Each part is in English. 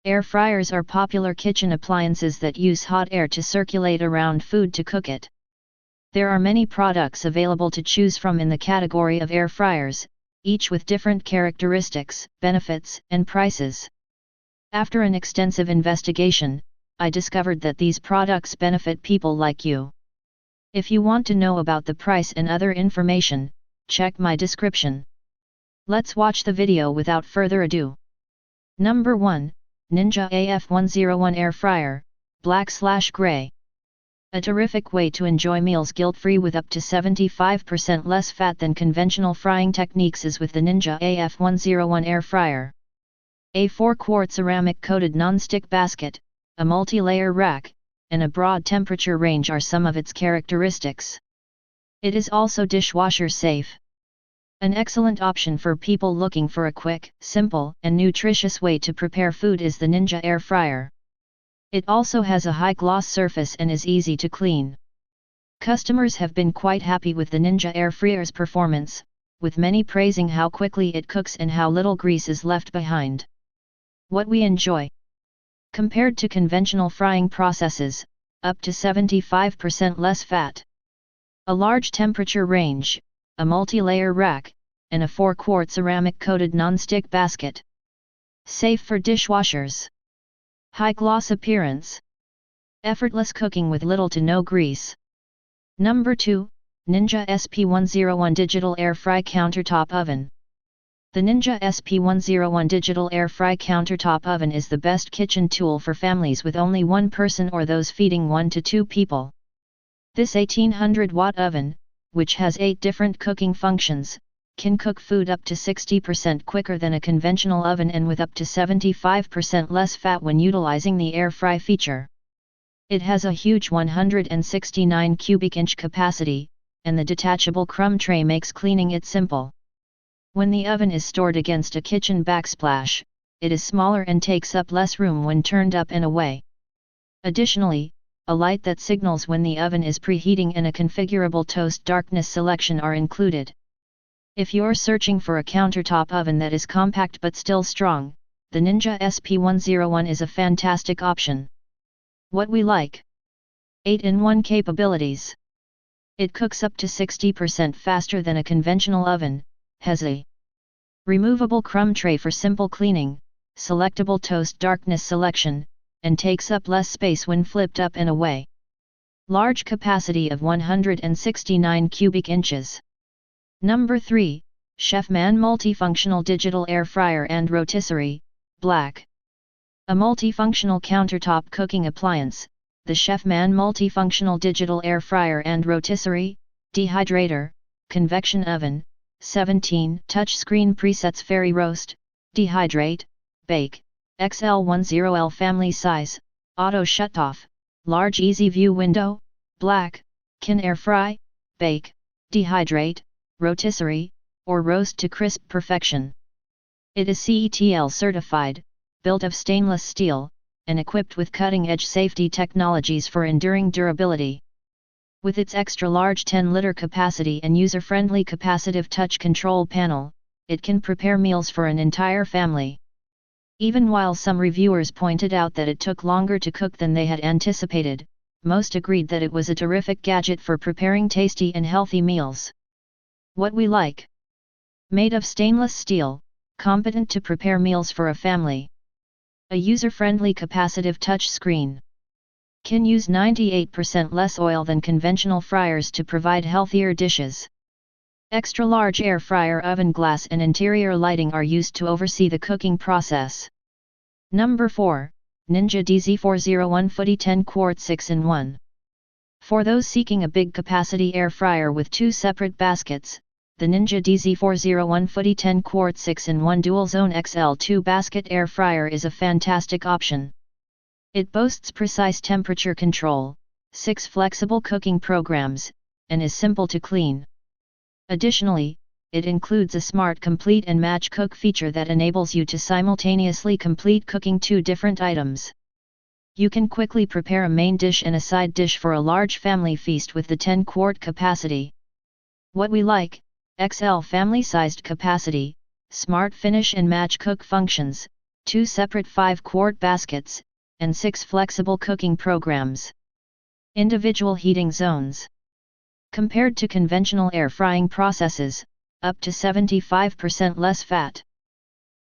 Air fryers are popular kitchen appliances that use hot air to circulate around food to cook it. There are many products available to choose from in the category of air fryers, each with different characteristics, benefits, and prices. After an extensive investigation, I discovered that these products benefit people like you. If you want to know about the price and other information, check my description. Let's watch the video without further ado. Number 1, Ninja AF101 Air Fryer, Black/Gray. A terrific way to enjoy meals guilt-free with up to 75% less fat than conventional frying techniques is with the Ninja AF101 Air Fryer. A 4-quart ceramic-coated non-stick basket, a multi-layer rack, and a broad temperature range are some of its characteristics. It is also dishwasher safe. An excellent option for people looking for a quick, simple, and nutritious way to prepare food is the Ninja Air Fryer. It also has a high-gloss surface and is easy to clean. Customers have been quite happy with the Ninja Air Fryer's performance, with many praising how quickly it cooks and how little grease is left behind. What we enjoy. Compared to conventional frying processes, up to 75% less fat. A large temperature range, a multi-layer rack, and a 4-quart ceramic-coated non-stick basket. Safe for dishwashers. High gloss appearance. Effortless cooking with little to no grease. Number 2, Ninja SP101 Digital Air Fry Countertop Oven. The Ninja SP101 Digital Air Fry Countertop Oven is the best kitchen tool for families with only one person or those feeding 1 to 2 people. This 1800-watt oven, which has 8 different cooking functions, can cook food up to 60% quicker than a conventional oven and with up to 75% less fat when utilizing the air fry feature. It has a huge 169 cubic inch capacity, and the detachable crumb tray makes cleaning it simple. When the oven is stored against a kitchen backsplash, it is smaller and takes up less room when turned up and away. Additionally, a light that signals when the oven is preheating and a configurable toast darkness selection are included. If you're searching for a countertop oven that is compact but still strong, the Ninja SP101 is a fantastic option. What we like. 8-in-1 capabilities. It cooks up to 60% faster than a conventional oven, has a removable crumb tray for simple cleaning, selectable toast darkness selection, and takes up less space when flipped up and away. Large capacity of 169 cubic inches. Number 3, CHEFMAN Multifunctional Digital Air Fryer and Rotisserie, Black. A multifunctional countertop cooking appliance, the CHEFMAN Multifunctional Digital Air Fryer and Rotisserie, Dehydrator, Convection Oven, 17 touchscreen presets Fairy Roast, Dehydrate, Bake, XL10L family size, Auto Shutoff, Large Easy View Window, Black, can air fry, bake, dehydrate, rotisserie, or roast to crisp perfection. It is CETL certified, built of stainless steel, and equipped with cutting-edge safety technologies for enduring durability. With its extra-large 10-liter capacity and user-friendly capacitive touch control panel, it can prepare meals for an entire family. Even while some reviewers pointed out that it took longer to cook than they had anticipated, most agreed that it was a terrific gadget for preparing tasty and healthy meals. What we like. Made of stainless steel, competent to prepare meals for a family. A user-friendly capacitive touch screen. Can use 98% less oil than conventional fryers to provide healthier dishes. Extra-large air fryer oven glass and interior lighting are used to oversee the cooking process. Number 4, Ninja DZ401 Foodi 10-quart 6-in-1. For those seeking a big capacity air fryer with 2 separate baskets, the Ninja DZ401 Foodi 10-quart 6-in-1 dual-zone XL2 basket air fryer is a fantastic option. It boasts precise temperature control, 6 flexible cooking programs, and is simple to clean. Additionally, it includes a smart complete and match cook feature that enables you to simultaneously complete cooking 2 different items. You can quickly prepare a main dish and a side dish for a large family feast with the 10-quart capacity. What we like. XL family-sized capacity, smart finish and match cook functions, 2 separate 5-quart baskets, and 6 flexible cooking programs. Individual heating zones. Compared to conventional air frying processes, up to 75% less fat.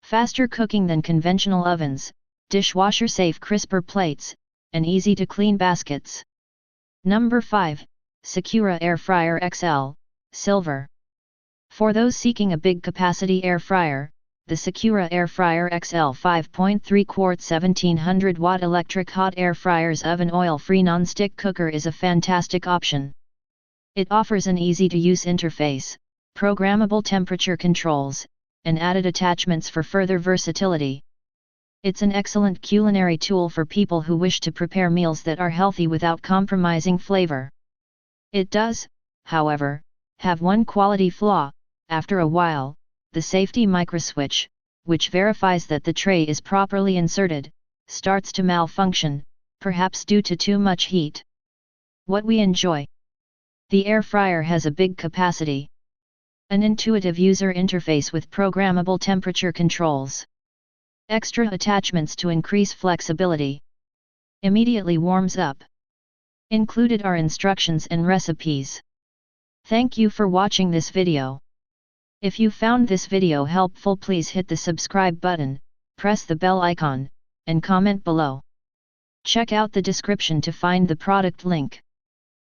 Faster cooking than conventional ovens, dishwasher safe crisper plates, and easy to clean baskets. Number 5, Secura Air Fryer XL, Silver. For those seeking a big capacity air fryer, the Secura Air Fryer XL 5.3 quart 1700 watt electric hot air fryer's oven oil-free non-stick cooker is a fantastic option. It offers an easy-to-use interface, programmable temperature controls, and added attachments for further versatility. It's an excellent culinary tool for people who wish to prepare meals that are healthy without compromising flavor. It does, however, have one quality flaw. After a while, the safety microswitch, which verifies that the tray is properly inserted, starts to malfunction, perhaps due to too much heat. What we enjoy. The air fryer has a big capacity. An intuitive user interface with programmable temperature controls. Extra attachments to increase flexibility. Immediately warms up. Included are instructions and recipes. Thank you for watching this video. If you found this video helpful, please hit the subscribe button, press the bell icon, and comment below. Check out the description to find the product link.